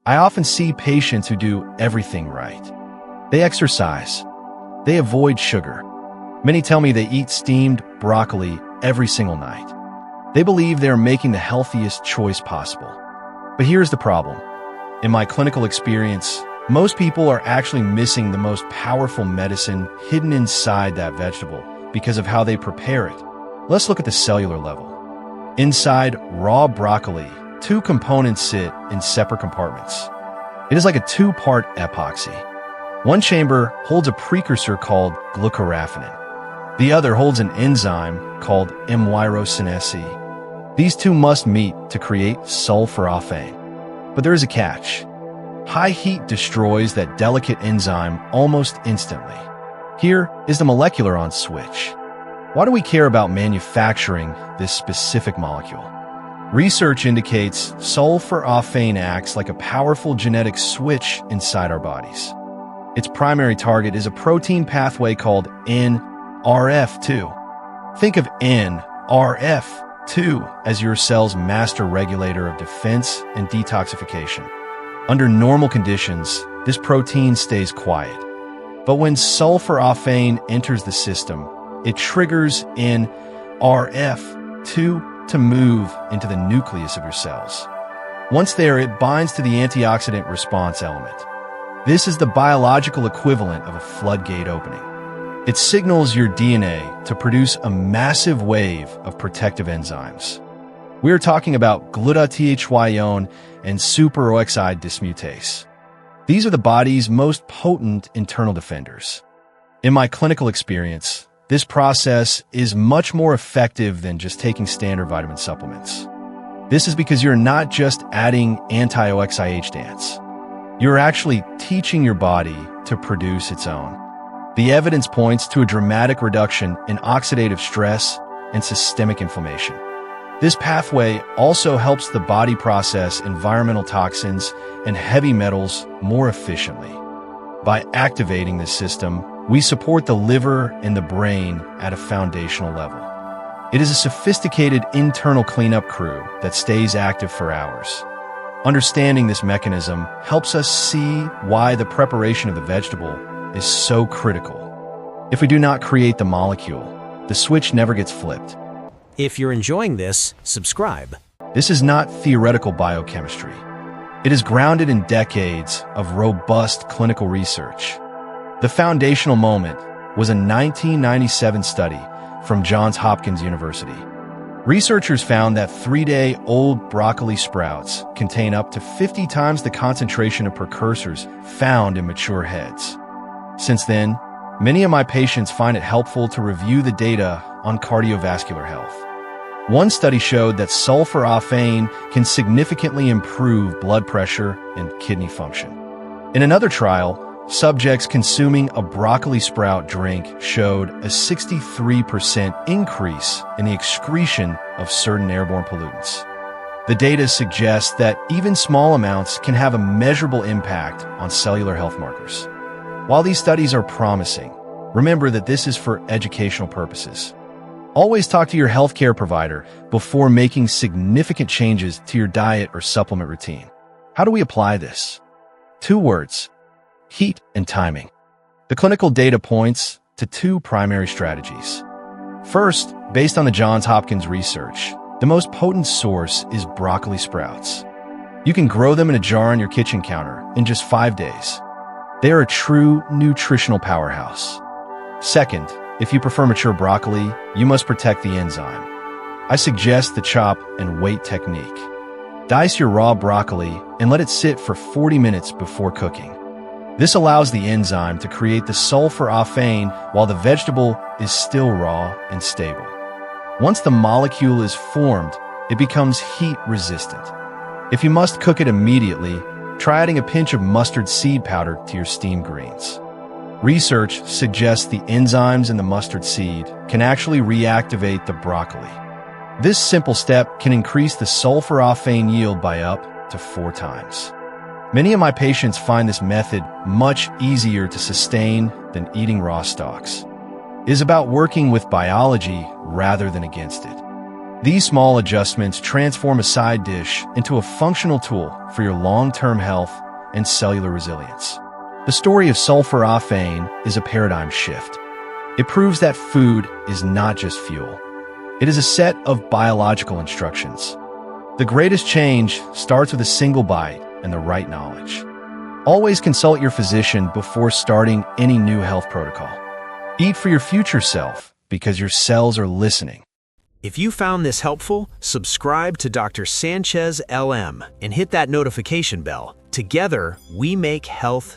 I often see patients who do everything right. They exercise. They avoid sugar. Many tell me they eat steamed broccoli every single night. They believe they are making the healthiest choice possible. But here's the problem. In my clinical experience, most people are actually missing the most powerful medicine hidden inside that vegetable because of how they prepare it. Let's look at the cellular level. Inside raw broccoli, two components sit in separate compartments. It is like a two-part epoxy. One chamber holds a precursor called glucoraphanin. The other holds an enzyme called myrosinase. These two must meet to create sulforaphane. But there is a catch. High heat destroys that delicate enzyme almost instantly. Here is the molecular on switch. Why do we care about manufacturing this specific molecule? Research indicates sulforaphane acts like a powerful genetic switch inside our bodies. Its primary target is a protein pathway called NRF2. Think of NRF2 as your cell's master regulator of defense and detoxification. Under normal conditions, this protein stays quiet. But when sulforaphane enters the system, it triggers NRF2 to move into the nucleus of your cells. Once there, it binds to the antioxidant response element. This is the biological equivalent of a floodgate opening. It signals your DNA to produce a massive wave of protective enzymes. We are talking about glutathione and superoxide dismutase. These are the body's most potent internal defenders. In my clinical experience, this process is much more effective than just taking standard vitamin supplements. This is because you're not just adding antioxidants. You're actually teaching your body to produce its own. The evidence points to a dramatic reduction in oxidative stress and systemic inflammation. This pathway also helps the body process environmental toxins and heavy metals more efficiently. By activating this system, we support the liver and the brain at a foundational level. It is a sophisticated internal cleanup crew that stays active for hours. Understanding this mechanism helps us see why the preparation of the vegetable is so critical. If we do not create the molecule, the switch never gets flipped. If you're enjoying this, subscribe. This is not theoretical biochemistry. It is grounded in decades of robust clinical research. The foundational moment was a 1997 study from Johns Hopkins University. Researchers found that 3-day-old broccoli sprouts contain up to 50 times the concentration of precursors found in mature heads. Since then, many of my patients find it helpful to review the data on cardiovascular health. One study showed that sulforaphane can significantly improve blood pressure and kidney function. In another trial, subjects consuming a broccoli sprout drink showed a 63% increase in the excretion of certain airborne pollutants. The data suggests that even small amounts can have a measurable impact on cellular health markers. While these studies are promising, remember that this is for educational purposes. Always talk to your healthcare provider before making significant changes to your diet or supplement routine. How do we apply this? 2 words: heat and timing. The clinical data points to 2 primary strategies. First, based on the Johns Hopkins research, the most potent source is broccoli sprouts. You can grow them in a jar on your kitchen counter in just 5 days. They are a true nutritional powerhouse. Second, if you prefer mature broccoli, you must protect the enzyme. I suggest the chop and wait technique. Dice your raw broccoli and let it sit for 40 minutes before cooking. This allows the enzyme to create the sulforaphane while the vegetable is still raw and stable. Once the molecule is formed, it becomes heat resistant. If you must cook it immediately, try adding a pinch of mustard seed powder to your steamed greens. Research suggests the enzymes in the mustard seed can actually reactivate the broccoli. This simple step can increase the sulforaphane yield by up to 4 times. Many of my patients find this method much easier to sustain than eating raw stalks. It is about working with biology rather than against it. These small adjustments transform a side dish into a functional tool for your long-term health and cellular resilience. The story of sulforaphane is a paradigm shift. It proves that food is not just fuel. It is a set of biological instructions. The greatest change starts with a single bite and the right knowledge. Always consult your physician before starting any new health protocol. Eat for your future self because your cells are listening. If you found this helpful, subscribe to Dr. Sanchez LM and hit that notification bell. Together, we make health